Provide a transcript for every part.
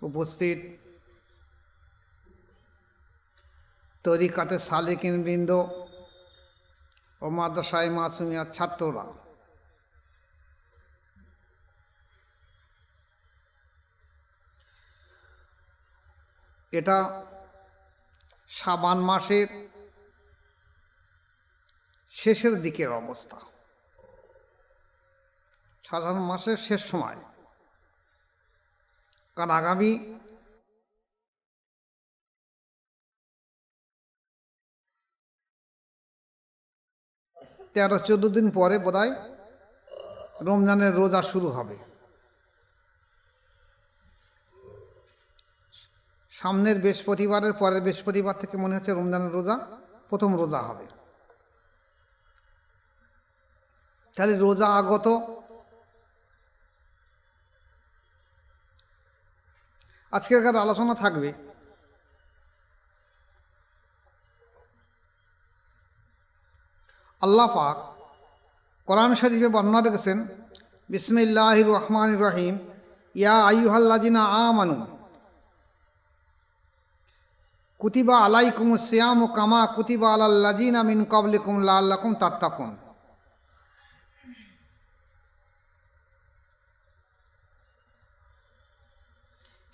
উপস্থিত তরিকাতে সালেকিন বৃন্দ ও মাদ্রাসায়ে মাসুমিয়ার ছাত্ররা, এটা শাবান মাসের শেষের দিকের অবস্থা, শাবান মাসের শেষ সময়। কারণ আগামী 13-14 দিন পরে বোধহয় রমজানের রোজা শুরু হবে। সামনের বৃহস্পতিবারের পরের বৃহস্পতিবার থেকে মনে হচ্ছে রমজানের রোজা প্রথম রোজা হবে। তাহলে রোজা আগত, আজকের আলোচনা থাকবে আল্লাহ পাক কোরআন শরীফে বর্ণনা রেখেছেন, বিসমিল্লাহির রহমানির রহিম, ইয়া আইয়ুহাল্লাযিনা আমানু কুতিবা আলাইকুমুস সিয়ামু কামা কুতিবা আলাল্লাযিনা মিন ক্বাবলিকুম লাআল্লাকুম তাত্তাকুন।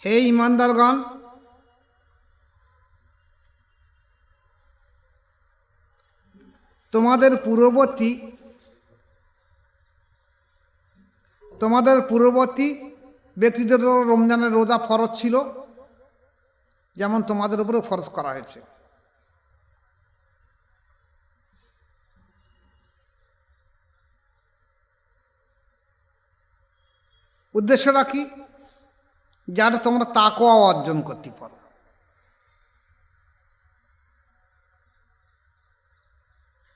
হে ঈমানদারগণ, তোমাদের পূর্ববর্তী ব্যক্তিদের রমজানের রোজা ফরজ ছিল, যেমন তোমাদের উপরে ফরজ করা হয়েছে। উদ্দেশ্যটা কি? যাতে তোমরা তাকওয়া অর্জন করতে পারো।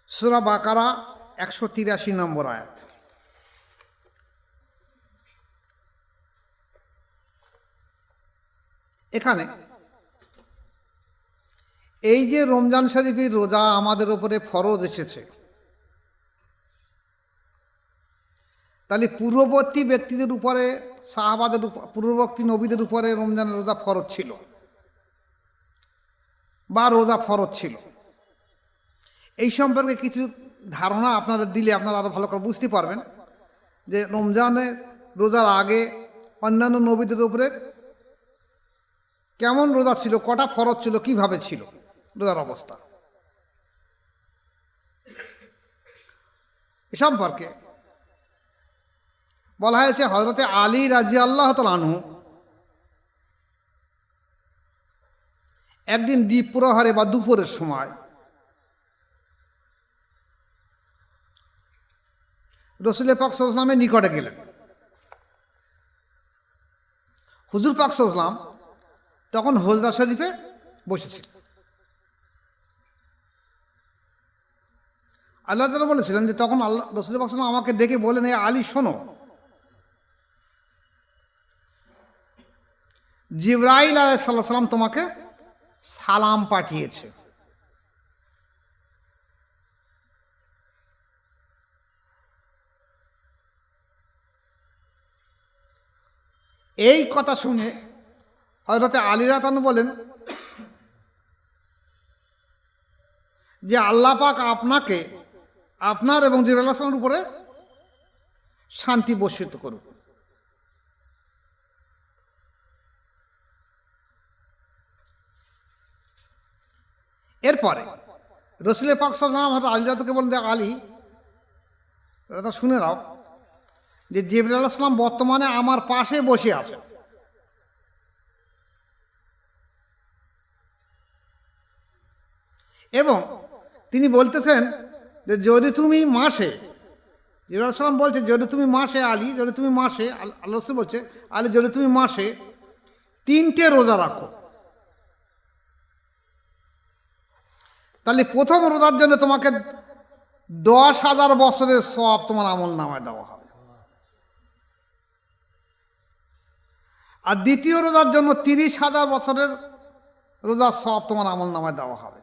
সূরা বাকারা 183 নম্বর আয়াত। এখানে এই যে রমজান শরীফের রোজা আমাদের উপরে ফরজ এসেছে, তাহলে পূর্ববর্তী ব্যক্তিদের উপরে, সাহাবাদের পূর্ববর্তী নবীদের উপরে রমজানের রোজা ফরজ ছিল বা রোজা ফরজ ছিল। এই সম্পর্কে কিছু ধারণা আপনারা দিলে আপনারা আরো ভালো করে বুঝতে পারবেন যে রমজানের রোজার আগে অন্যান্য নবীদের উপরে কেমন রোজা ছিল, কটা ফরজ ছিল, কিভাবে ছিল রোজার অবস্থা। এ সম্পর্কে বলা হয়েছে হযরতে আলী রাদিয়াল্লাহু তাআলা আনহু একদিন দ্বীপ প্রহরে বা দুপুরের সময় রাসূল পাক সাল্লাল্লাহু আলাইহি ওয়াসাল্লামের নিকটে গেলেন। হুজুর পাক সাল্লাল্লাহু আলাইহি ওয়াসাল্লাম তখন হুজরা শরীফে বসেছিলেন। আল্লাহ তাআলা বলেছিলেন যে তখন রাসূল পাক সাল্লাল্লাহু আলাইহি ওয়াসাল্লাম আমাকে ডেকে বলেন, হে আলী শোনো, জিবরাইল আলাইহিস সালাম তোমাকে সালাম পাঠিয়েছে। এই কথা শুনে হযরতে আলী রাদিয়াল্লাহু আনহু বলেন যে আল্লাহ পাক আপনাকে, আপনার এবং জিবরাইল আলাইহিস সালামের উপরে শান্তি বর্ষিত করুন। এরপরে রাসূল পাক সাল্লাল্লাহু আলাইহি ওয়াসাল্লাম আলী রাদিয়াল্লাহু বলেন, আলী এটা শুনে নাও যে জিবরাইল আলাইহিস সালাম বর্তমানে আমার পাশে বসে আছে। এবং তিনি বলতেছেন যে যদি তুমি মাসে, জিবরাইল আলাইহিস সালাম বলছে যদি তুমি মাসে, আলী যদি তুমি মাসে, আল্লাহ রাসূল বলছে আলী যদি তুমি মাসে 3টে রোজা রাখো, তাহলে প্রথম রোজার জন্য তোমাকে 10,000 বছরের সওয়াব তোমার আমল নামায় দেওয়া হবে। আর দ্বিতীয় রোজার জন্য 30,000 বছরের রোজার সওয়াব তোমার আমল নামায় দেওয়া হবে।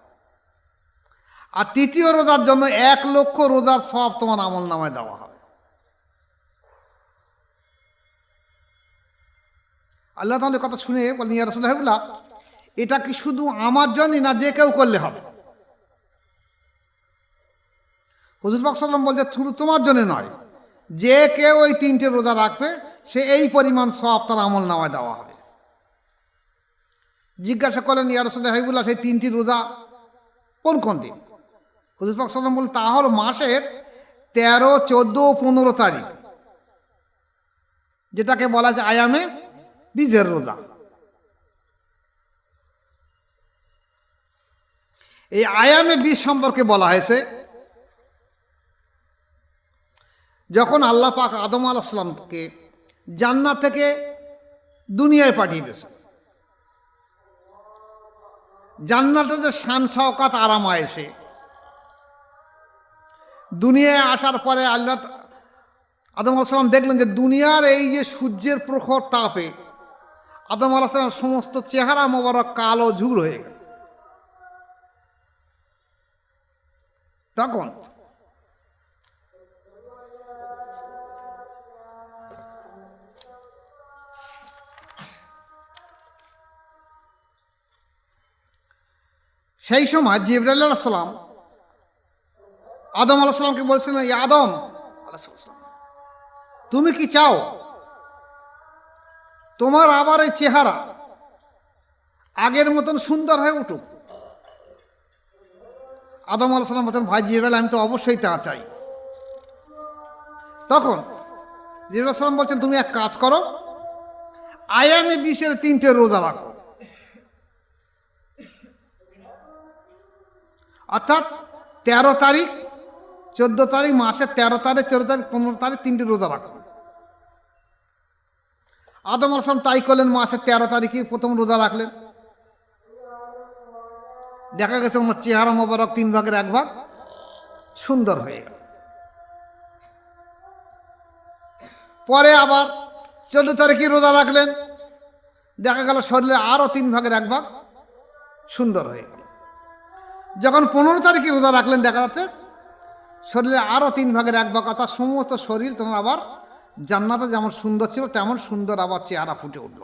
আর তৃতীয় রোজার জন্য 1,00,000 রোজার সওয়াব তোমার আমল নামায় দেওয়া হবে। আল্লাহ তাআলা কথা শুনে বলেন, ইয়া রাসূলুল্লাহ, এটা কি শুধু আমার জন্যই না যে কেউ করলে হবে? হুজুর পাক সাল্লাল্লাহু আলাইহি ওয়াসাল্লাম বলছে, শুধু তোমার জন্য নয়, যে কেউ ওই 3টে রোজা রাখবে সে এই পরিমাণ সওয়াব তার আমল নামায় দেওয়া হবে। জিজ্ঞাসা করলেন, ইয়া রাসূলুল্লাহ, সেই 3টি রোজা কোন কোন দিন? হুজুর পাক সাল্লাল্লাহু আলাইহি ওয়াসাল্লাম বললেন, তা হলো মাসের 13, 14, 15 তারিখ, যেটাকে বলা যায় আয়ামে বীজের রোজা। এই আয়ামে বীজ সম্পর্কে বলা হয়েছে, যখন আল্লাহ পাক আদম আলাইহিস সালামকে জান্নাত থেকে দুনিয়ায় পাঠিয়ে দিয়েছে, জান্নাতে যে শান শওকাত আরাম আয়েশে, দুনিয়ায় আসার পরে আল্লাহ আদম আলাইহিস সালাম দেখলেন যে দুনিয়ার এই যে সূর্যের প্রখর তাপে আদম আলাইহিস সালামের সমস্ত চেহারা মোবারক কালো ঝুল হয়ে গেল। তখন সেই সময় জিবরাইল আলাইহিস সালাম আদম আলাইহিস সালামকে বলছিলেন, ইয়া আদম আলাইহিস সালাম, তুমি কি চাও তোমার আবার এই চেহারা আগের মতন সুন্দর হয়ে উঠুক? আদম আলাইহিস সালাম বলছেন, ভাই জিবরাইল, আমি তো অবশ্যই তা চাই। তখন জিবরাইল আলাইহিস সালাম বলছেন, তুমি এক কাজ করো, আয়ামে বীজের 3টে রোজা রাখো, অর্থাৎ 13 তারিখ, 14 তারিখ, মাসের 13 তারিখ, 14 তারিখ, 15 তারিখ 3টে রোজা রাখো। আদম আলাইহিস সালাম তাই করলেন, মাসের 13 তারিখে প্রথম রোজা রাখলেন। দেখা গেছে ওনার চেহারা মোবারক 3 ভাগের 1 ভাগ সুন্দর হয়ে গেল। পরে আবার 14 তারিখে রোজা রাখলেন, দেখা গেল শরীরে আরও 3 ভাগের 1 ভাগ সুন্দর হয়ে গেল। যখন 15 তারিখে রোজা রাখলেন, দেখা যাচ্ছে শরীরে আরও 3 ভাগের 1 ভাগ, অর্থাৎ সমস্ত শরীর তোমার আবার জান্নাতে যেমন সুন্দর ছিল তেমন সুন্দর আবার চেহারা ফুটে উঠল।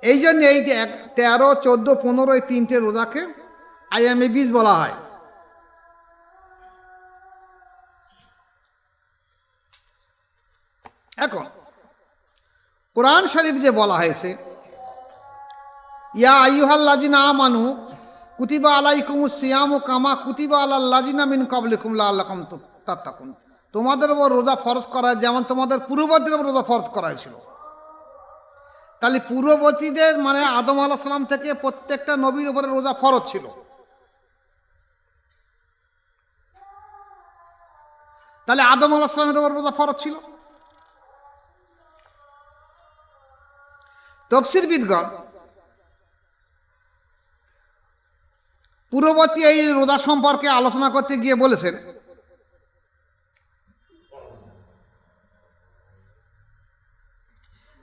এই জন্য এই 13, 14, 15 এই 3টে রোজাকে আয়ামে বীজ বলা হয়। এখন কোরআন শরীফ যে বলা হয়েছে, ইয়া আইয়ুহাল্লাযিনা আমানু কুতিবা আলাইকুমুস সিয়ামু কামা কুতিবা আলাল্লাযিনা মিন ক্বাবলিকুম লাআল্লাকুম তাত্তাকুন, তোমাদের উপর রোজা ফরজ করা যেমন তোমাদের পূর্ববর্তীদের উপর রোজা ফরজ করা হয়েছিল। তাহলে পূর্ববর্তীদের মানে আদম আলাইহিস সালাম থেকে প্রত্যেকটা নবীর উপরে রোজা ফরজ ছিল। তাহলে আদম আলাইহিস সালামের উপর রোজা ফরজ ছিল। তাফসীরবিদগণ পূর্ববর্তী এই রোজা সম্পর্কে আলোচনা করতে গিয়ে বলেছেন,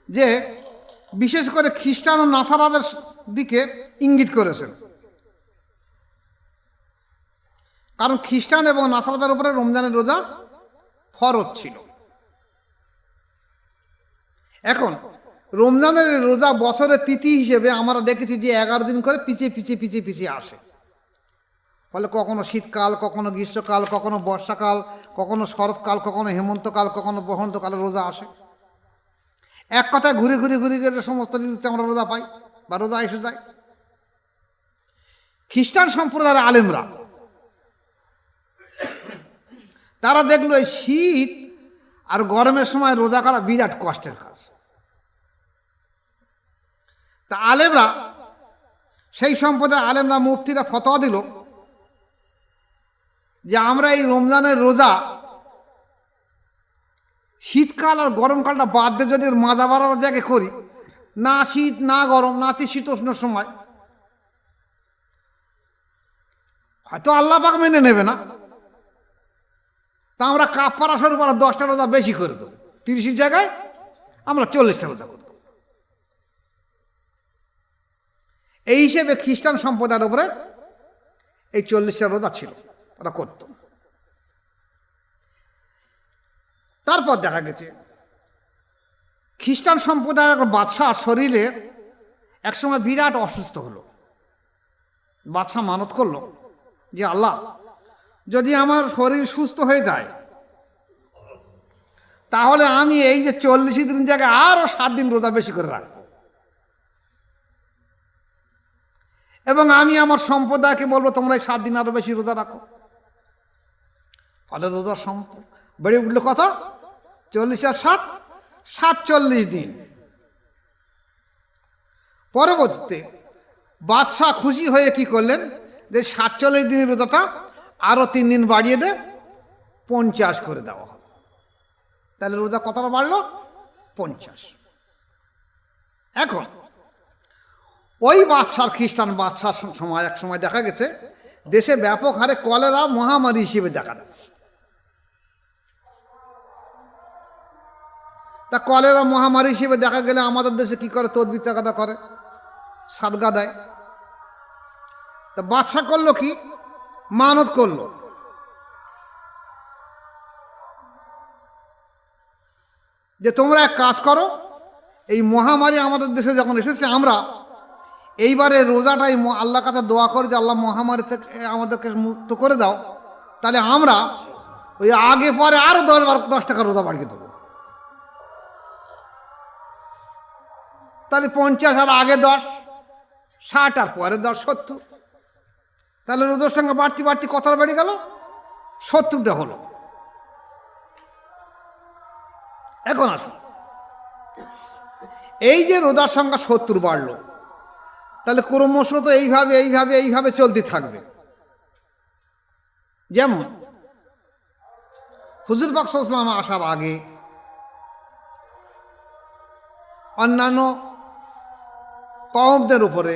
যে বিশেষ করে খ্রিস্টান ও নাসারাদের দিকে ইঙ্গিত করেছেন, কারণ খ্রিস্টান এবং নাসারাদের উপরে রমজানের রোজা ফরজ ছিল। এখন রমজানের রোজা বছরের তিথি হিসেবে আমরা দেখেছি যে 11 দিন করে পিছিয়ে আসে। ফলে কখনো শীতকাল, কখনো গ্রীষ্মকাল, কখনো বর্ষাকাল, কখনো শরৎকাল, কখনো হেমন্তকাল, কখনো বসন্তকালে রোজা আসে। এক কথায় ঘুরে সমস্ত ঋতুতে আমরা রোজা পাই বা রোজা এসে যায়। খ্রিস্টান সম্প্রদায়ের আলেমরা তারা দেখলো এই শীত আর গরমের সময় রোজা করা বিরাট কষ্টের কাজ। তা আলেমরা, সেই সম্প্রদায়ের আলেমরা, মুফতিরা ফতোয়া দিল যে আমরা এই রমজানের রোজা শীতকাল আর গরমকালটা বাদ দিয়ে যদি মাজা বাড়াবার জায়গায় করি, না শীত না গরম না শীতোষ্ণ সময়, হয়তো আল্লাহ পাক মেনে নেবে না। তা আমরা কাফারা শুরু করা 10টা রোজা বেশি করে দেবো, 30-এর জায়গায় আমরা 40টা রোজা করব। এই হিসেবে খ্রিস্টান সম্প্রদায়ের উপরে এই 40টা রোজা ছিল, ওরা করত। তারপর দেখা গেছে খ্রিস্টান সম্প্রদায়ের এক বাদশাহ শরীরে একসময় বিরাট অসুস্থ হলো। বাদশাহ মানত করলো যে আল্লাহ, যদি আমার শরীর সুস্থ হয়ে যায় তাহলে আমি এই যে 40 দিন জায়গায় আরো 7 দিন রোজা বেশি করে রাখবো, এবং আমি আমার সম্প্রদায়কে বলবো তোমরা এই 7 দিন আরো বেশি রোজা রাখো। ফলে রোজার বেড়ে উঠলো কত? 40 আর 7, 47 দিন। পরবর্তীতে বাদশাহ খুশি হয়ে কি করলেন, যে 47 দিনের রোজাটা আরো 3 দিন বাড়িয়ে দে, 50 করে দেওয়া হবে। তাহলে রোজা কতটা বাড়লো? 50। এখন ওই বাদশার, খ্রিস্টান বাদশার সময় এক সময় দেখা গেছে দেশে ব্যাপক হারে কলেরা মহামারী হিসেবে দেখা যাচ্ছে। তা কলেরা মহামারী হিসেবে দেখা গেলে আমাদের দেশে কি করে? তদবির টাকাটা করে, সাদগা দেয়। তা বাদশা করলো কি? মানত করলো যে তোমরা এক কাজ করো, এই মহামারী আমাদের দেশে যখন এসেছে, আমরা এইবারে রোজাটাই আল্লাহর কাছে দোয়া করি যে আল্লাহ মহামারী থেকে আমাদেরকে মুক্ত করে দাও। তাহলে আমরা ওই আগে পরে আরো 10 টাকা রোজা বাড়িয়ে দেবো। তাহলে 50 আর আগে 10, 60 আর পরে 10, 70। তাহলে রোজার সঙ্গে বাড়তি বাড়তি কতটা বেড়ে গেল? 70টা হলো। এখন আসুন, এই যে রোজার সংখ্যা 70 বাড়লো, তাহলে ক্রমশ তো এইভাবে এইভাবে এইভাবে চলতে থাকবে। যেমন হুজুর পাক সাল্লাল্লাহু আলাইহি ওয়াসাল্লাম আসার আগে অন্যান্য কওমদের উপরে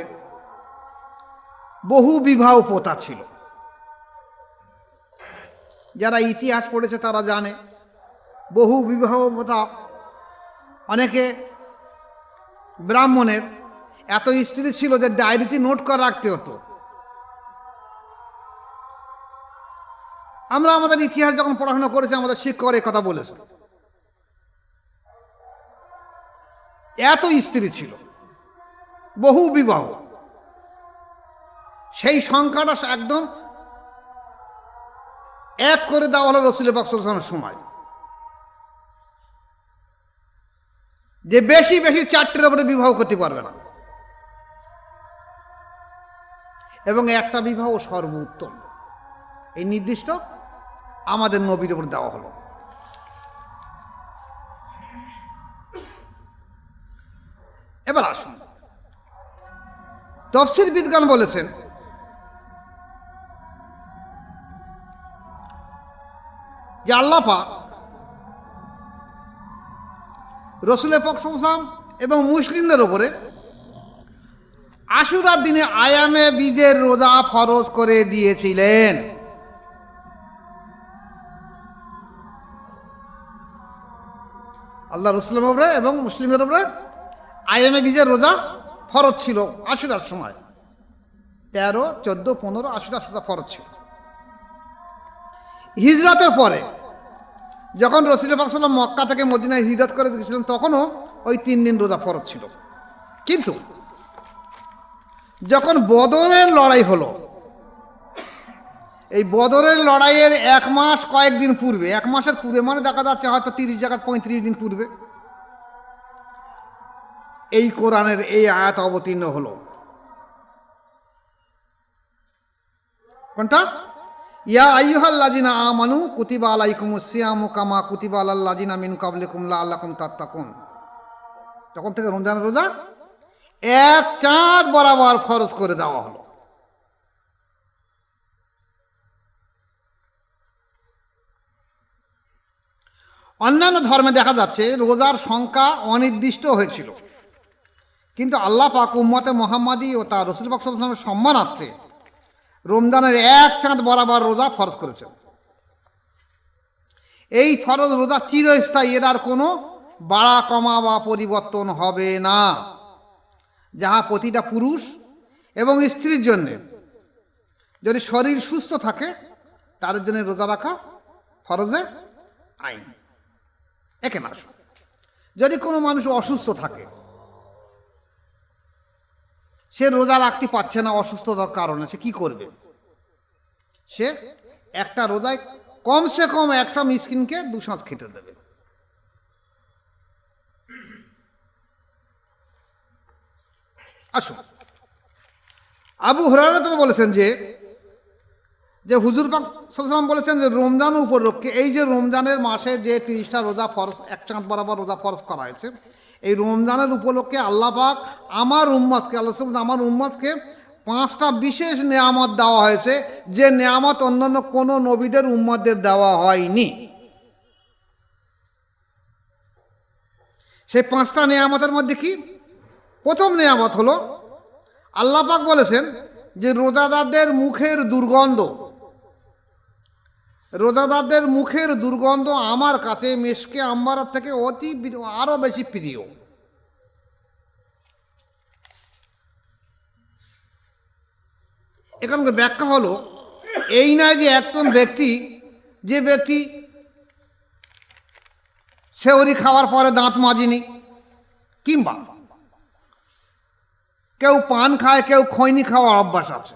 বহু বিবাহ প্রথা ছিল। যারা ইতিহাস পড়েছে তারা জানে বহু বিবাহ প্রথা। অনেকে ব্রাহ্মণের এত স্ত্রী ছিল যে ডায়েরিতে নোট করে রাখতে হতো। আমরা আমাদের ইতিহাস যখন পড়াশোনা করেছি, আমাদের শিক্ষক এই কথা বলেছে, এত স্ত্রী ছিল, বহু বিবাহ। সেই সংখ্যাটা একদম এক করে দেওয়া হলো রাসূল পাক সাল্লাল্লাহু আলাইহি ওয়াসাল্লামের সময়, যে বেশি বেশি 4টের উপরে বিবাহ করতে পারবে না, এবং একটা বিবাহ সর্বোত্তম। এই নির্দিষ্ট আমাদের নবীর উপর দেওয়া হলো। এবার আসুন, তাফসীর বিদ্বান বলেছেন যে আল্লাহ পাক রাসূল পাক সাল্লাল্লাহু আলাইহি ওয়াসাল্লাম এবং মুসলিমদের উপরে আশুরার দিনে আয়ামে বীজের রোজা ফরজ করে দিয়েছিলেন। আল্লাহ রাসূলের উপরে এবং মুসলিমদের উপরে আয়ামে বীজের রোজা ফরজ ছিল আশুরার সময়। 13, 14, 15 আশুরা রোজা ফরজ ছিল। হিজরতের পরে যখন রাসূল পাক সাল্লাল্লাহু আলাইহি ওয়াসাল্লাম মক্কা থেকে মদিনায় হিজরত করে গিয়েছিলেন, তখনও ওই 3 দিন রোজা ফরজ ছিল। কিন্তু যখন বদরের লড়াই হলো, এই বদরের লড়াইয়ের 1 মাস কয়েকদিন পূর্বে, 1 মাসের পূর্বে মানে দেখা যাচ্ছে হয়তো 30 জায়গায় 35 দিন পূর্বে, এই কোরআনের এই আয়াত অবতীর্ণ হলো। কোনটা? ইয়া আইয়ুহাল্লাযিনা আমানু কুতিবা আলাইকুমুস সিয়ামু কামা কুতিবা আলাল লাযিনা মিন ক্বাবলিকুম লাআল্লাকুম তাত্তাকুন। তখন থেকে রমজানের রোজা 1 চাঁদ বরাবর ফরজ করে দেওয়া হলো। অন্যান্য ধর্মে দেখা যাচ্ছে রোজার সংখ্যা অনির্দিষ্ট হয়েছিল, কিন্তু আল্লাহ পাক উম্মতে মুহাম্মাদী ও তার রাসূল পাক সাল্লাল্লাহু আলাইহি ওয়াসাল্লামের সম্মানার্থে রমজানের 1 চাঁদ বরাবর রোজা ফরজ করেছেন। এই ফরজ রোজা চিরস্থায়ী, এর আর কোনো বাড়া কমা বা পরিবর্তন হবে না, যাহা প্রতিটা পুরুষ এবং স্ত্রীর জন্য যদি শরীর সুস্থ থাকে তার জন্য রোজা রাখা ফরজে আইন। একে না যদি কোনো মানুষ অসুস্থ থাকে, সে রোজা রাখতে পারছে না অসুস্থতার কারণে, সে কি করবে? সে একটা রোজায় কমসে কম একটা মিসকিনকে 2 শাঁস খেতে দেবে। আসুন, আবু হুরায়রা তো বলেছেন যে হুজুর পাক সাল্লাল্লাহু আলাইহি ওয়াসাল্লাম বলেছেন যে রমজান উপলক্ষে, এই যে রমজানের মাসে যে 30টা রোজা ফরজ, এক চাঁদ বরাবর রোজা ফরজ করা হয়েছে, এই রমজানের উপলক্ষে আল্লাহ পাক আমার উম্মতকে, আমার উম্মতকে 5টা বিশেষ নেয়ামত দেওয়া হয়েছে, যে নেয়ামত অন্যান্য কোনো নবীদের উম্মতদের দেওয়া হয়নি। সেই 5টা নেয়ামতের মধ্যে কি? প্রথম নেয়ামত হলো, আল্লাহ পাক বলেছেন যে রোজাদারদের মুখের দুর্গন্ধ, রোজাদারদের মুখের দুর্গন্ধ আমার কাছে মিশকে আম্বারের থেকে আরো বেশি প্রিয়। এখানকার ব্যাখ্যা হলো এই নয় যে একজন ব্যক্তি, যে ব্যক্তি সেহরি খাওয়ার পরে দাঁত মাজেনি, কিংবা কেউ পান খায়, কেউ খৈনি খাওয়ার অভ্যাস আছে,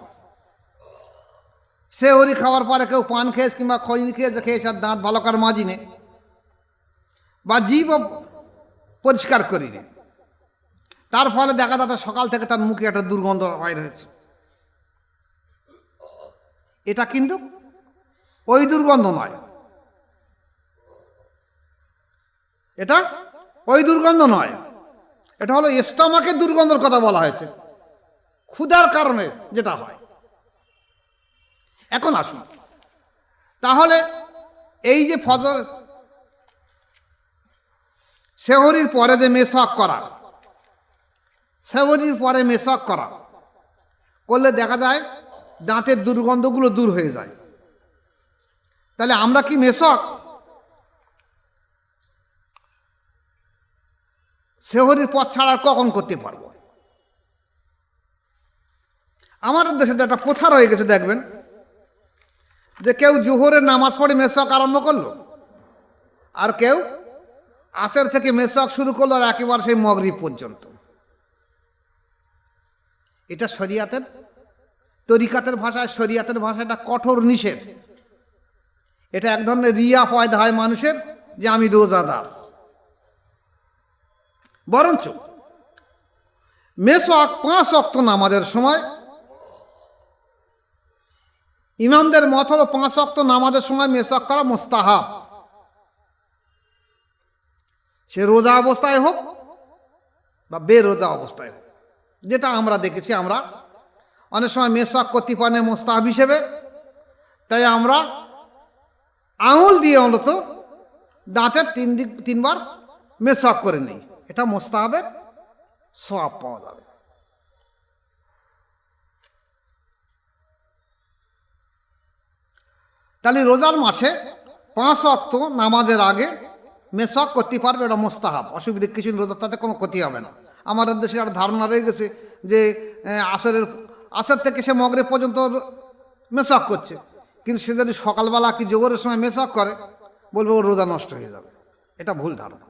সেহরি খাওয়ার পরে কেউ পান খেয়েছে কিংবা খৈনি খেয়েছে আর দাঁত ভালো করে মাজিনে, বা জীব পরিষ্কার করিনি, তার ফলে দেখা যাচ্ছে সকাল থেকে তার মুখে একটা দুর্গন্ধ বাইর হয়েছে। এটা কিন্তু ওই দুর্গন্ধ নয়, এটা ওই দুর্গন্ধ নয়, এটা হলো স্টমাকের দুর্গন্ধের কথা বলা হয়েছে, ক্ষুধার কারণে যেটা হয়। এখন আসুন, তাহলে এই যে ফজর সেহরির পরে যে মেসাক করা, সেহরির পরে মেসাক করা করলে দেখা যায় দাঁতের দুর্গন্ধগুলো দূর হয়ে যায়। তাহলে আমরা কি মেসাক সেহরির পথ ছাড়া কখন করতে পারবো? আমাদের দেশে একটা প্রথা রয়ে গেছে, দেখবেন যে কেউ জোহরের নামাজ পড়ে মেসাক আরম্ভ করলো, আর কেউ আসর থেকে মেসাক শুরু করলো আর একেবারে সেই মাগরিব পর্যন্ত। এটা শরিয়াতের তরিকাতের ভাষায়, শরিয়াতের ভাষায় এটা কঠোর নিষেধ। এটা এক ধরনের রিয়া পয়দা হয় মানুষের যে আমি রোজাদার। বরঞ্চ মেসাক 5 ওয়াক্ত নামাজের সময়, ইমামদের মত হলো 5 ওয়াক্ত নামাজের সময় মেসাক করা মুস্তাহাব। সে রোজা অবস্থায় হোক বা বেরোজা অবস্থায় হোক, যেটা আমরা দেখেছি। আমরা অনেক সময় মেসাক করতে পারি মুস্তাহাব হিসেবে, তাই আমরা আঙুল দিয়ে অন্তত দাঁতের 3বার মেসাক করে নিই, এটা মুস্তাহাবের সওয়াব পাওয়া যাবে। তাহলে রোজার মাসে 5 ওয়াক্ত নামাজের আগে মেসাক করতে পারবে, এটা মুস্তাহাব, অসুবিধা কিছু, রোজার তাতে কোনো ক্ষতি হবে না। আমাদের দেশে আর ধারণা রয়ে গেছে যে আসর থেকে সে মাগরিব পর্যন্ত মেসাক করছে, কিন্তু সে যদি সকালবেলা কি জোহরের সময় মেসাক করে, বলবে ওর রোজা নষ্ট হয়ে যাবে। এটা ভুল ধারণা।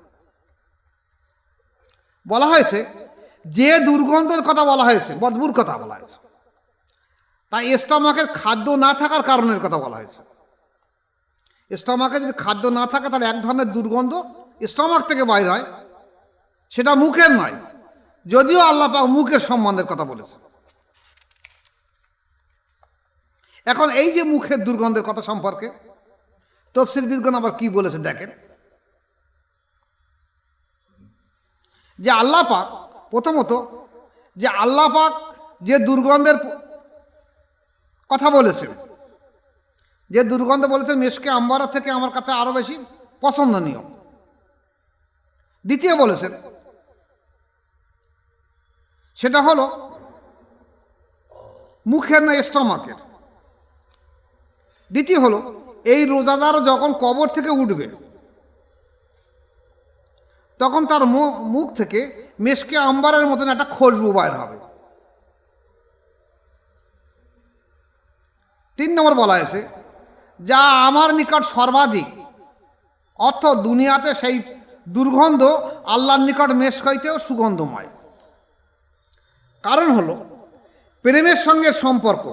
বলা হয়েছে যে দুর্গন্ধের কথা বলা হয়েছে, বদবুর কথা বলা হয়েছে, তাই স্টমাকের খাদ্য না থাকার কারণের কথা বলা হয়েছে। স্টমাকে যদি খাদ্য না থাকে তাহলে এক ধরনের দুর্গন্ধ স্টমাক থেকে বাইর হয়, সেটা মুখের নয়, যদিও আল্লাহ পাক মুখের সম্বন্ধের কথা বলেছে। এখন এই যে মুখের দুর্গন্ধের কথা সম্পর্কে তাফসীর বিদগণ আবার কি বলেছে দেখেন, যে আল্লাহ পাক প্রথমত যে আল্লাহ পাক যে দুর্গন্ধের কথা বলেছেন, যে দুর্গন্ধ বলেছেন মিশকে আম্বারা থেকে আমার কাছে আরো বেশি পছন্দনীয়। দ্বিতীয় বলেছেন সেটা হলো মুখের না স্টমাকের। দ্বিতীয় হলো এই রোজাদার যখন কবর থেকে উঠবে তখন তার মুখ থেকে মিশকে আম্বারের মতন একটা খুশবু বাইর হবে। 3 নম্বর বলা হয়েছে যা আমার নিকট সর্বাধিক, অর্থ দুনিয়াতে সেই দুর্গন্ধ আল্লাহর নিকট মেষ হইতেও সুগন্ধময়। কারণ হলো প্রেমের সঙ্গে সম্পর্ক।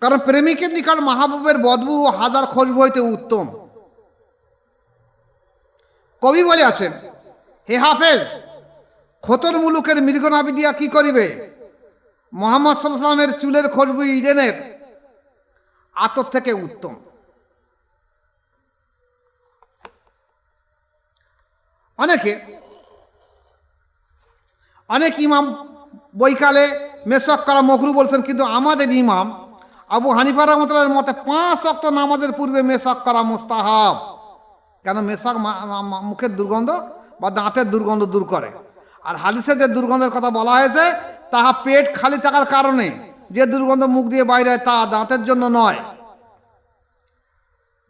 কারণ প্রেমিকের নিকট মাহবুবের বদবু ও হাজার খুশবু হইতে উত্তম। কবি বলে আছেন, হে হাফেজ, খতর মুলুকের মৃগনাভি দিয়া কি করিবে? মোহাম্মদ সাল্লাল্লাহু আলাইহি ওয়াসাল্লামের চুলের খুশবু ইডেনের আতর থেকে উত্তম। অনেক ইমাম বৈকালে মেসাক করা মকরু বলছেন, কিন্তু আমাদের ইমাম আবু হানিফা রাহমাতুল্লাহর মতে 5 ওয়াক্ত নামাজের পূর্বে মেসাক করা মুস্তাহাব। কেন? মেসাক মুখের দুর্গন্ধ বা দাঁতের দুর্গন্ধ দূর করে। আর হাদিসে যে দুর্গন্ধের কথা বলা হয়েছে তাহা পেট খালি থাকার কারণে যে দুর্গন্ধ মুখ দিয়ে বাইরে তা দাঁতের জন্য নয়।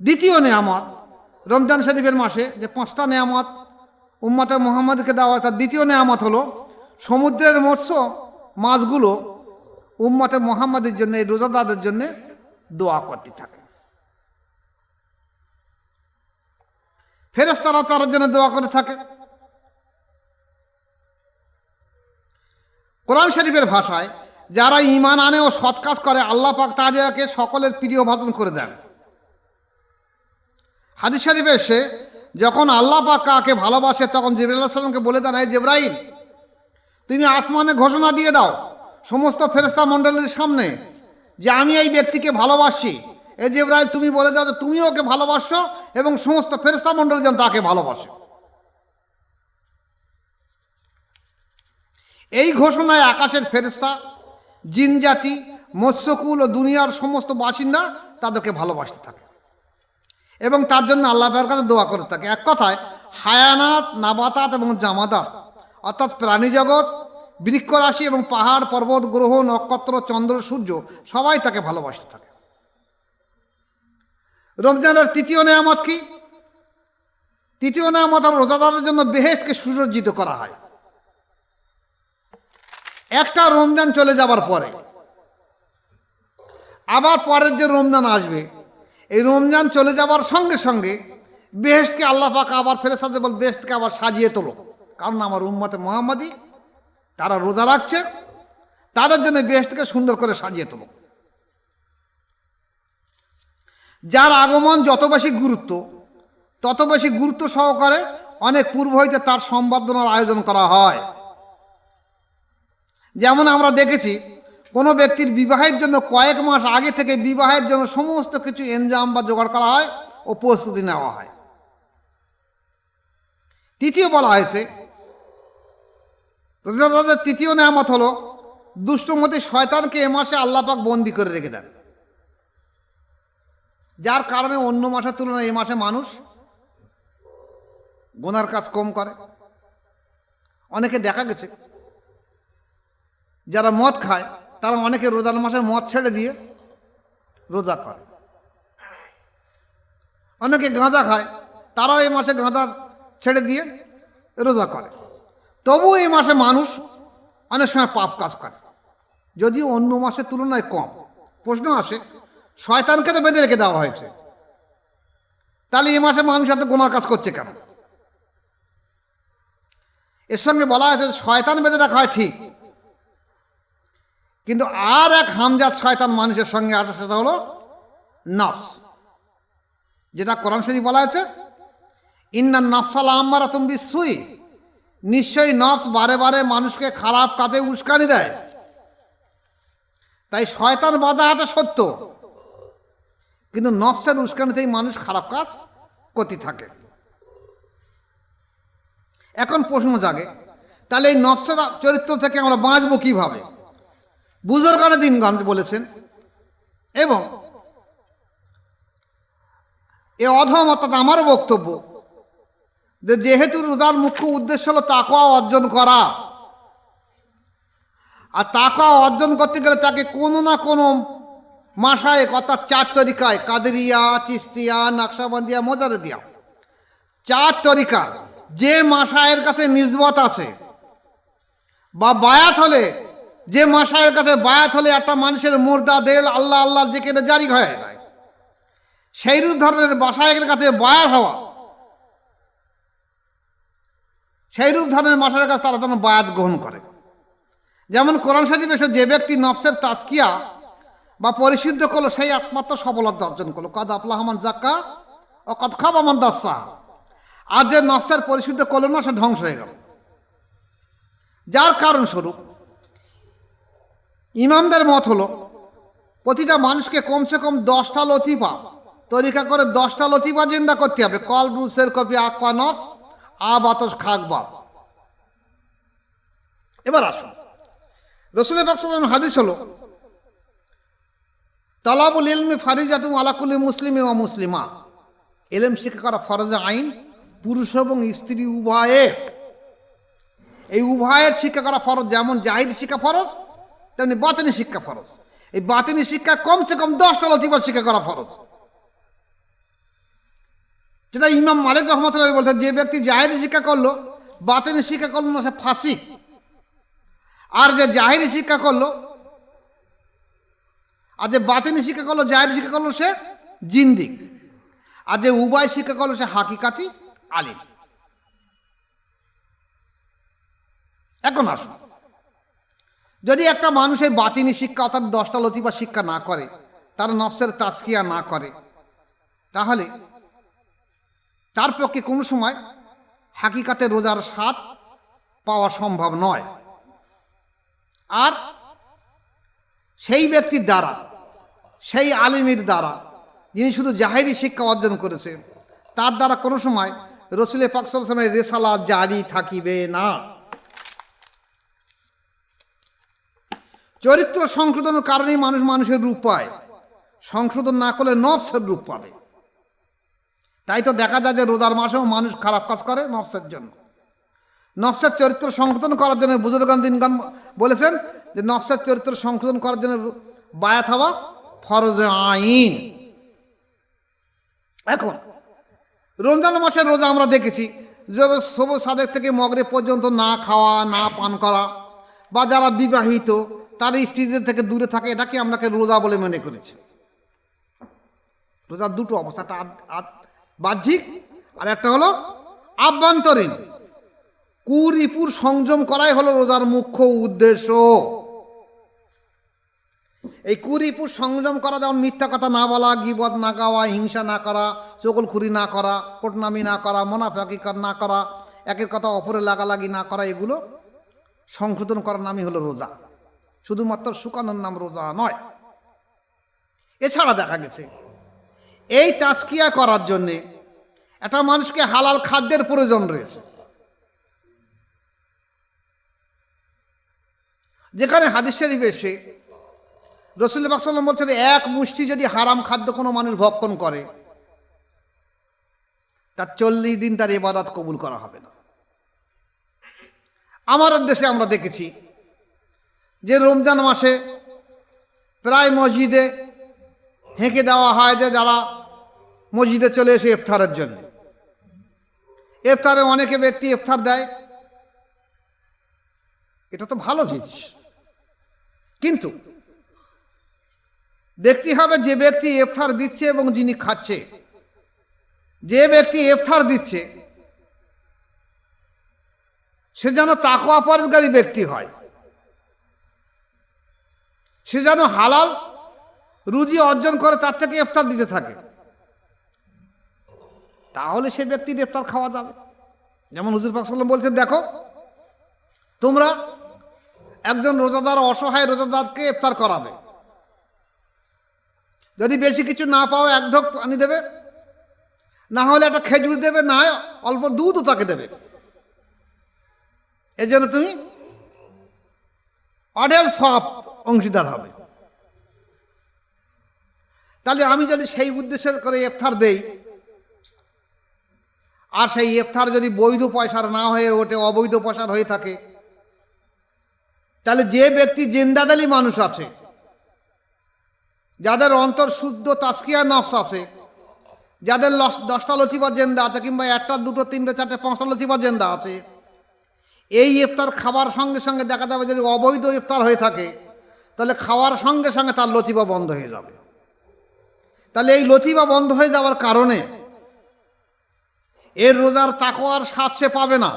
দ্বিতীয় নেয়ামত রমজান শরীফের মাসে যে 5টা নেয়ামত উম্মতে মুহাম্মদকে দেওয়া, তার দ্বিতীয় নেয়ামত হলো সমুদ্রের মৎস্য মাছগুলো উম্মতে মুহাম্মদের জন্য, এই রোজাদারদের জন্য দোয়া করতে থাকে। ফেরেশতারা তার জন্য দোয়া করে থাকে। কোরআন শরীফের ভাষায় যারা ঈমান আনে ও সৎ কাজ করে আল্লাহ পাক তাদেরকে সকলের প্রিয় ভাজন করে দেন। হাদিস শরীফে এসে যখন আল্লাহ পাক কাকে ভালোবাসে তখন জিবরাইল আলাইহিস সালামকে বলে দেন, হে জিবরাইল, তুমি আসমানে ঘোষণা দিয়ে দাও সমস্ত ফেরেশতা মণ্ডলীর সামনে যে আমি এই ব্যক্তিকে ভালোবাসি। এ জিবরাইল, তুমি বলে দাও যে তুমি ওকে ভালোবাসো এবং সমস্ত ফেরেশতা মণ্ডলী যেন তাকে ভালোবাসে। এই ঘোষণায় আকাশের ফেরেশতা, জিন জাতি, মৎস্যকুল ও দুনিয়ার সমস্ত বাসিন্দা তাদেরকে ভালোবাসতে থাকে এবং তার জন্য আল্লাহ পাকের কাছে দোয়া করে থাকে। এক কথায় হায়ানাত, নাবাতাত এবং জামাদাত অর্থাৎ প্রাণী জগৎ, বৃক্ষরাশি এবং পাহাড় পর্বত, গ্রহ নক্ষত্র, চন্দ্র সূর্য সবাই তাকে ভালোবাসতে থাকে। রমজানের তৃতীয় নেয়ামত কি? তৃতীয় নেয়ামত হলো রোজাদারের জন্য বেহেশতকে সুসজ্জিত করা হয়। একটা রমজান চলে যাবার পরে আবার পরের যে রমজান আসবে, এই রমজান চলে যাবার সঙ্গে সঙ্গে বেহেশতকে আল্লাহ পাক আবার ফেরেশতাদের বল বেহেশতকে আবার সাজিয়ে তোলো। কারণ আমার উম্মতে মুহাম্মাদি তারা রোজা রাখছে, তাদের জন্য বেহেশতকে সুন্দর করে সাজিয়ে তোলো। যার আগমন যত বেশি গুরুত্ব, তত বেশি গুরুত্ব সহকারে অনেক পূর্ব হইতে তার সম্বর্ধনার আয়োজন করা হয়। যেমন আমরা দেখেছি কোনো ব্যক্তির বিবাহের জন্য কয়েক মাস আগে থেকে বিবাহের জন্য সমস্ত কিছু এনজাম বা জোগাড় করা হয় ও প্রস্তুতি নেওয়া হয়। তৃতীয় বলা হয়েছে রোজাদারদের তৃতীয় নেয়ামত হলো দুষ্টমতি শয়তানকে এ মাসে আল্লাহ পাক বন্দি করে রেখে দেন, যার কারণে অন্য মাসের তুলনায় এই মাসে মানুষ গুনার কাজ কম করে। অনেকে দেখা গেছে যারা মদ খায় তারা অনেকে রোজার মাসে মদ ছেড়ে দিয়ে রোজা করে। অনেকে গাঁজা খায়, তারাও এই মাসে গাঁজা ছেড়ে দিয়ে রোজা করে। তবুও এই মাসে মানুষ অনেক সময় পাপ কাজ করে, যদিও অন্য মাসের তুলনায় কম। প্রশ্ন আসে, শয়তানকে তো বেঁধে রেখে দেওয়া হয়েছে, তাহলে এই মাসে মানুষ এত গুনার কাজ করছে কেন? এর সঙ্গে বলা হয়েছে শয়তান বেঁধে রাখা হয় ঠিক, কিন্তু আর এক হামজাত শয়তান মানুষের সঙ্গে আছে, সেটা হলো নফস। যেটা কোরআন শরীফে বলা আছে, ইন্নান নাফসা লাআম্মারাতুম বিসসুই, নিশ্চয়ই নফস বারে বারে মানুষকে খারাপ কাজে উস্কানি দেয়। তাই শয়তান বাধা আছে সত্য, কিন্তু নফসের উস্কানিতেই মানুষ খারাপ কাজ করতে থাকে। এখন প্রশ্ন জাগে, তাহলে এই নফসের চরিত্র থেকে আমরা বাঁচবো কিভাবে? বুজুর্গানে দিনগণ বলেছেন, এবং এ অধম অর্থাৎ আমারও বক্তব্য যে যেহেতু রোজার মুখ্য উদ্দেশ্য হলো তাকওয়া অর্জন করা, আর তাকওয়া অর্জন করতে গেলে তাকে কোনো না কোনো মাসায়েক অর্থাৎ 4 তরিকায়, কাদেরিয়া, চিস্তিয়া, নকশবন্দিয়া, মোজাদ্দেদিয়া, 4 তরিকা যে মাসায়ের কাছে নিসবত আছে বা বায়াত হলে, যে মাসায়ের কাছে বায়াত হলে একটা মানুষের মুর্দা দেল আল্লাহ আল্লাহ জিকিরে জারি হয়ে যায়, সেই ধরনের মাসায়েকের কাছে বায়াত হওয়া সেই রূপ ধারণের মাসের কাছে তারা যেন বায়াত গ্রহণ করে। যেমন কোরআন শরীফ এসে যে ব্যক্তি নফসের তাজকিয়া বা পরিশুদ্ধ করলো সেই একমাত্র সফলতা অর্জন করলো, কদ আফলাহা মান যাক্কা ও কদ খাবা মান দাস্সাহা। আর যে নফসের পরিশুদ্ধ করলো না সে ধ্বংস হয়ে গেল। যার কারণস্বরূপ ইমামদের মত হলো প্রতিটা মানুষকে কমসে কম 10টা লতিফা তরিকা করে 10টা লতিফা জিন্দা করতে হবে। কল রুসের কপি আকপা নফস আবাতস খাকবা। এবার আসুন, রাসূল পাক সাল্লাল্লাহু আলাইহি ওয়াসাল্লাম হাদিস হলো তালাবুল ইলমি ফারিজাতুন আলা কুল্লি মুসলিমি ওয়া মুসলিমা। ইলম শিক্ষা করা ফরজ আইন, পুরুষ এবং স্ত্রী উভয়ের। এই উভয়ের শিক্ষা করা ফরজ, যেমন জাহিরি শিক্ষা ফরজ তেমনি বাতিনি শিক্ষা ফরজ। এই বাতিনি শিক্ষা কমসে কম 10টা লতিফা শিক্ষা করা ফরজ। যেটা ইমাম মালিক রহমতুল্লাহ বলতেন, যে ব্যক্তি জাহিরি শিক্ষা করলো বাতিনি শিক্ষা করলো না সে ফাসিক, আর যে জাহিরি শিক্ষা করলো আর যে বাতিনি শিক্ষা করলো জাহিরি শিক্ষা করলো সে জিন্দিক, আর যে উভয় শিক্ষা করলো সে হাকিকাতি আলিম। এখন আসুন, যদি একটা মানুষ এই বাতিনি শিক্ষা অর্থাৎ 10টা লতিফা শিক্ষা না করে, তার নফসের তাজকিয়া না করে, তাহলে তার পক্ষে কোনো সময় হাকিকাতে রোজার স্বাদ পাওয়া সম্ভব নয়। আর সেই ব্যক্তির দ্বারা, সেই আলিমের দ্বারা যিনি শুধু জাহিরি শিক্ষা অর্জন করেছে, তার দ্বারা কোনো সময় রাসূল পাক সাল্লাল্লাহু আলাইহি ওয়াসাল্লামের রিসালাত জারি থাকিবে না। চরিত্র সংশোধনের কারণেই মানুষ মানুষের রূপ পায়, সংশোধন না করলে নফসের রূপ পাবে। তাই তো দেখা যায় যে রোজার মাসেও মানুষ খারাপ কাজ করে নফসের জন্য। নফসের চরিত্র সংশোধন করার জন্য বুজুর্গান দিনগান বলেছেন যে নফসের চরিত্র সংশোধন করার জন্য বায়াত হওয়া ফরজ আইন। এখন রমজান মাসের রোজা আমরা দেখেছি যে সবুজ সাদেক থেকে মগরিব পর্যন্ত না খাওয়া না পান করা, বা যারা বিবাহিত তার স্ত্রীদের থেকে দূরে থাকে, এটাকে আমরাকে রোজা বলে মনে করেছি। রোজার দুটো অবস্থা, একটা বাহ্যিক আর একটা হলো আভ্যন্তরীণ। কুরিপুর সংযম করাই হলো রোজার মুখ্য উদ্দেশ্য। এই কুরিপুর সংযম করা যেমন মিথ্যা কথা না বলা, গীবত না গাওয়া, হিংসা না করা, চগলখুরি না করা, কোটনামি না করা, মুনাফিকি না করা, একের কথা অপরে লাগালাগি না করা, এগুলো সংশোধন করার নামই হলো রোজা। শুধুমাত্র শুকানোর নাম রোজা নয়। এছাড়া দেখা গেছে এই তাজকিয়া করার জন্যে একটা মানুষকে হালাল খাদ্যের প্রয়োজন রয়েছে। যেখানে হাদিস শরীফে এসে রাসূল পাক সাল্লাল্লাহু আলাইহি ওয়াসাল্লাম বলছেন, এক মুষ্টি যদি হারাম খাদ্য কোনো মানুষ ভক্ষণ করে তার 40 দিন তার ইবাদত কবুল করা হবে না। আমাদের দেশে আমরা দেখেছি যে রমজান মাসে প্রায় মসজিদে হেঁকে দেওয়া হয় যে যারা মসজিদে চলে এসে ইফতারের জন্য, ইফতারে অনেকে ব্যক্তি ইফতার দেয়, এটা তো ভালো জিনিস, কিন্তু দেখতে হবে যে ব্যক্তি ইফতার দিচ্ছে এবং যিনি খাচ্ছে, যে ব্যক্তি ইফতার দিচ্ছে সে যেন তাকওয়া পরহেজগারী ব্যক্তি হয়, সে যেন হালাল রুজি অর্জন করে তার থেকে ইফতার দিতে থাকে, তাহলে সে ব্যক্তির ইফতার খাওয়া যাবে। যেমন হুজুর পাক সাল্লাল্লাহু আলাইহি ওয়াসাল্লাম বলছেন, দেখো তোমরা একজন রোজাদার অসহায় রোজাদারকে ইফতার করাবে, যদি বেশি কিছু না পাও 1 ঢোক পানি দেবে, না হলে একটা খেজুর দেবে, না অল্প দুধও তাকে দেবে, এই জন্য তুমি অঢেল সওয়াব অংশীদার হবে। তাহলে আমি যদি সেই উদ্দেশ্য করে ইফতার দেই, আর সেই ইফতার যদি বৈধ পয়সার না হয়ে ওঠে, অবৈধ পয়সার হয়ে থাকে, তাহলে যে ব্যক্তি জিন্দাদালি মানুষ আছে, যাদের অন্তর শুদ্ধ তাজকিয়া নফস আছে, যাদের 10টা লতিফা জেন্দা আছে, কিংবা 1টা 2টো 3টে 4টে 5টা লতিফা জেন্দা আছে, এই ইফতার খাবার সঙ্গে সঙ্গে দেখা যাবে যদি অবৈধ ইফতার হয়ে থাকে, তাহলে খাওয়ার সঙ্গে সঙ্গে তার লতিফা বন্ধ হয়ে যাবে। তাহলে এই লতিফা বন্ধ হয়ে যাওয়ার কারণে এর রোজার তাকওয়ার স্বাদ সে পাবে না,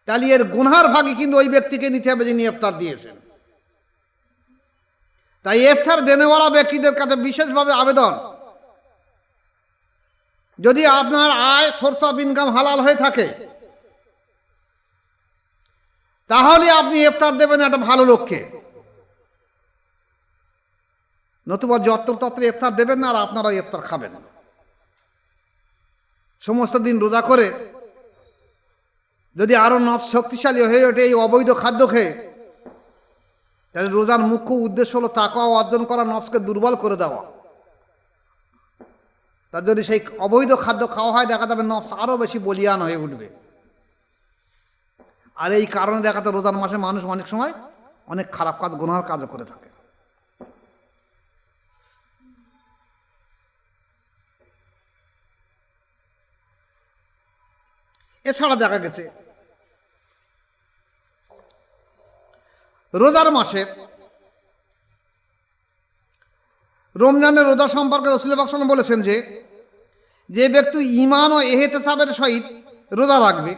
তাহলে এর গুনহার ভাগই কিন্তু ওই ব্যক্তিকে নিতে হবে যিনি ইফতার দিয়েছেন। তাই ইফতার দেনেওয়ালা ব্যক্তিদের কাছে বিশেষভাবে আবেদন, যদি আপনার আয় সোর্স অফ ইনকাম হালাল হয়ে থাকে তাহলে আপনি ইফতার দেবেন একটা ভালো লোককে, নতুবা যত্রতত্র ইফতার দেবেন না আর আপনারা ইফতার খাবেন। সমস্ত দিন রোজা করে যদি আরো নফস শক্তিশালী হয়ে ওঠে এই অবৈধ খাদ্য খেয়ে, তাহলে রোজার মুখ্য উদ্দেশ্য হলো তাকওয়া অর্জন করা, নফসকে দুর্বল করে দেওয়া। তার যদি সেই অবৈধ খাদ্য খাওয়া হয় দেখা যাবে নফস আরো বেশি বলিয়ান হয়ে উঠবে। আর এই কারণে দেখা যায় রোজার মাসে মানুষ অনেক সময় অনেক খারাপ কাজ, গুনার কাজও করে থাকে। এছাড়া দেখা গেছে রোজার মাসে রমজানের রোজা সম্পর্কে রাসূল পাক সাল্লাল্লাহু আলাইহি ওয়াসাল্লাম বলেছেন যে ব্যক্তি ঈমান ও ইহতিসাবের সহিত রোজা রাখবে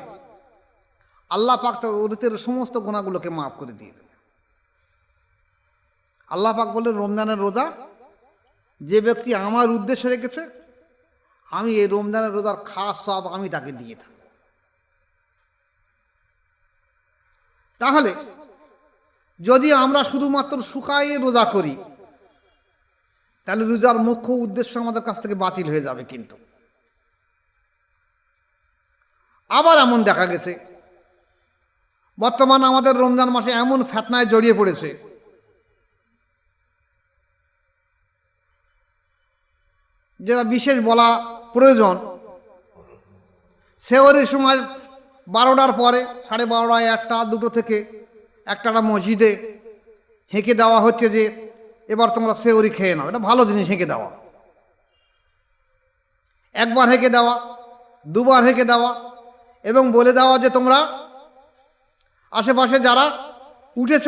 আল্লাহ পাক তার অতীতের সমস্ত গুনাহগুলোকে মাফ করে দিয়ে দেবে। আল্লাহ পাক বলেন রমজানের রোজা যে ব্যক্তি আমার উদ্দেশ্যে রেখেছে আমি এই রমজানের রোজার খাস সব আমি তাকে দিয়ে থাকি। তাহলে যদি আমরা শুধুমাত্র শুকায়ে রোজা করি তাহলে রোজার মুখ্য উদ্দেশ্য আমাদের কাছ থেকে বাতিল হয়ে যাবে। কিন্তু আবার এমন দেখা গেছে বর্তমান আমাদের রমজান মাসে এমন ফিতনায় জড়িয়ে পড়েছে যেটা বিশেষ বলা প্রয়োজন। সেহরির সময় 12টার পরে 12:30, 1টা, 2টো থেকে 1টা মসজিদে হেঁকে দেওয়া হচ্ছে যে এবার তোমরা সেহরি খেয়ে নাও। এটা ভালো জিনিস হেঁকে দেওয়া, একবার হেঁকে দেওয়া, দুবার হেঁকে দেওয়া এবং বলে দেওয়া যে তোমরা আশেপাশে যারা উঠেছ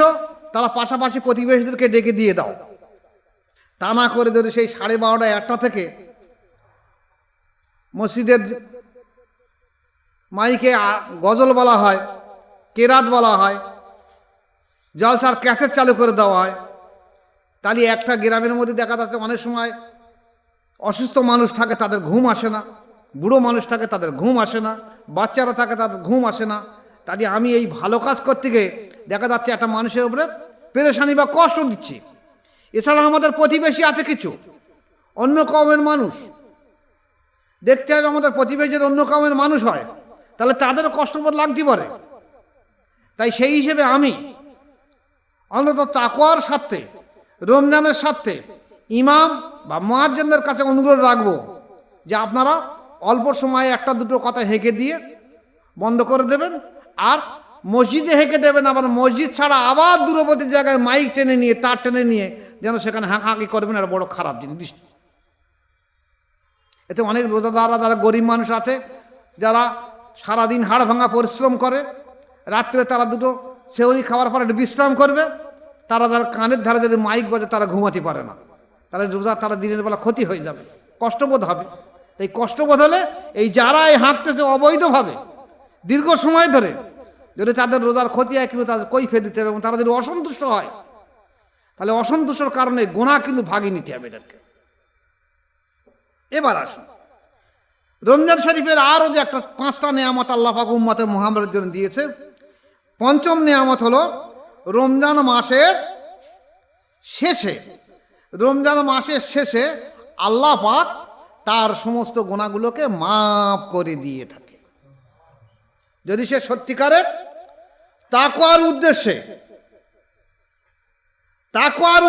তারা পাশাপাশি প্রতিবেশীদেরকে ডেকে দিয়ে দাও। তা না করে যদি সেই 12:30, 1টা থেকে মসজিদের মাইকে গজল বলা হয়, কেরাত বলা হয়, জলসার ক্যাসেট চালু করে দেওয়া হয়, তাহলে একটা গ্রামের মধ্যে দেখা যাচ্ছে অনেক সময় অসুস্থ মানুষ থাকে তাদের ঘুম আসে না, বুড়ো মানুষ থাকে তাদের ঘুম আসে না, বাচ্চারা থাকে তাদের ঘুম আসে না। তাহলে আমি এই ভালো কাজ করতে গিয়ে দেখা যাচ্ছে একটা মানুষের উপরে পেরেশানি বা কষ্ট দিচ্ছি। এছাড়া আমাদের প্রতিবেশী আছে কিছু অন্য কওমের মানুষ, দেখতে হবে আমাদের প্রতিবেশীর অন্য কওমের মানুষ হয় তাহলে তাদেরও কষ্টবোধ লাগতে পারে। তাই সেই হিসেবে আমি অন্তত তাকওয়ার স্বার্থে রমজানের স্বার্থে ইমাম বা মুয়াজ্জিনদের কাছে অনুরোধ রাখবো যে আপনারা অল্প সময়ে 1টা 2টো কথা হেঁকে দিয়ে বন্ধ করে দেবেন, আর মসজিদে হেঁকে দেবেন। আবার মসজিদ ছাড়া আবার দূরবর্তী জায়গায় মাইক টেনে নিয়ে তার টেনে নিয়ে যেন সেখানে হাঁকাহাঁকি করবেন, এটা বড় খারাপ জিনিস। এতে অনেক রোজাদাররা যারা গরিব মানুষ আছে যারা সারাদিন হাড় ভাঙা পরিশ্রম করে, রাত্রে তারা 2টো সেহরি খাওয়ার পর একটু বিশ্রাম করবে, তারা যারা কানের ধারে যদি মাইক বাজে তারা ঘুমাতে পারে না, তাহলে রোজা তারা দিনের বেলা ক্ষতি হয়ে যাবে, কষ্টবোধ হবে। এই কষ্টবোধ হলে এই যারা এই হাঁকতেছে অবৈধভাবে দীর্ঘ সময় ধরে যদি তাদের রোজার ক্ষতি হয় কিন্তু তাদের কৈফিয়ত দিতে হবে, এবং তারা যদি অসন্তুষ্ট হয় তাহলে অসন্তুষ্টর কারণে গুনাহ কিন্তু ভাগিয়ে নিতে হবে এদেরকে। এবার আসুন রমজান শরীফের আরও যে একটা 5টা নেয়ামত আল্লাহ পাক উম্মতে মুহাম্মাদের জন্য দিয়েছে। পঞ্চম নেয়ামত হলো রমজান মাসের শেষে আল্লাহ পাক তার সমস্ত গুনাহগুলোকে মাফ করে দিয়ে থাকে যদি সে সত্যিকারের তাকওয়ার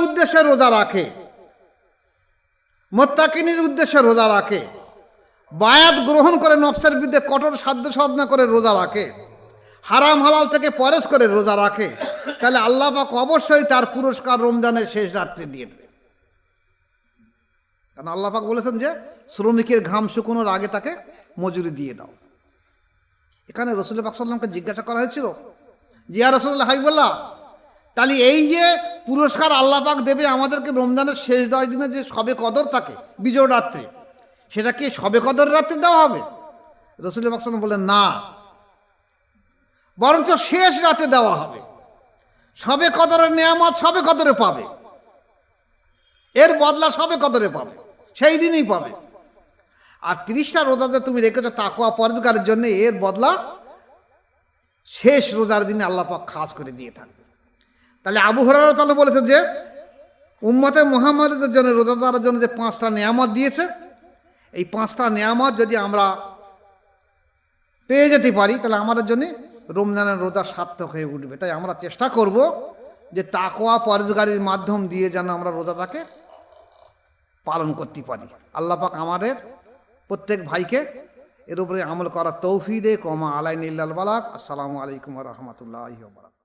উদ্দেশ্যে রোজা রাখে, মুত্তাকিনের উদ্দেশ্যে রোজা রাখে, বায়াত গ্রহণ করে নফসের বিরুদ্ধে কঠোর সাধ্য সাধনা করে রোজা রাখে, হারাম হালাল থেকে পরেজ করে রোজা রাখে, তাহলে আল্লাহ পাক অবশ্যই তার পুরস্কার রমজানের শেষ রাত্রে দিয়ে দেবে। কারণ আল্লাহ পাক বলেছেন যে শ্রমিকের ঘাম শুকোনোর আগে তাকে মজুরি দিয়ে দাও। এখানে রাসূল পাক সাল্লাল্লাহু আলাইহি ওয়াসাল্লামকে জিজ্ঞাসা করা হয়েছিল যে ইয়া রাসূলুল্লাহ হাবিবাল্লাহ, তাহলে এই যে পুরস্কার আল্লাহ পাক দেবে আমাদেরকে রমজানের শেষ 10 দিনে যে শবে কদর থাকে বিজয় রাত্রে, সেটা কি শবে কদর রাত্রে দেওয়া হবে? রাসূল পাক সাল্লাল্লাহু আলাইহি ওয়াসাল্লাম বললেন না, বরঞ্চ শেষ রাতে দেওয়া হবে। সবে কদরের নেয়ামত সবে কদরে পাবে, এর বদলা সবে কদরে পাবে, সেই দিনই পাবে। আর 30টা রোজাতে তুমি রেখেছো তাকওয়া পরহেজগারের জন্য, এর বদলা শেষ রোজার দিনে আল্লাহ পাক খাস করে দিয়ে থাকবে। তাহলে আবু হুরায়রা তাহলে বলেছে যে উম্মতে মুহাম্মাদের জন্য, রোজাদারের জন্য যে 5টা নেয়ামত দিয়েছে, এই 5টা নেয়ামত যদি আমরা পেয়ে যেতে পারি তাহলে আমাদের জন্য রমজানের রোজা সার্থক হয়ে উঠবে। তাই আমরা চেষ্টা করব যে তাকওয়া পরহেজগারির মাধ্যম দিয়ে যেন আমরা রোজাটাকে পালন করতে পারি। আল্লাহ পাক আমাদের প্রত্যেক ভাইকে এর উপরে আমল করার তৌফিক দেয়। কমা আলাইনা ইল্লাল বালাগ। আসসালামু আলাইকুম ওয়া রাহমাতুল্লাহি ওয়া বারাকাতুহু।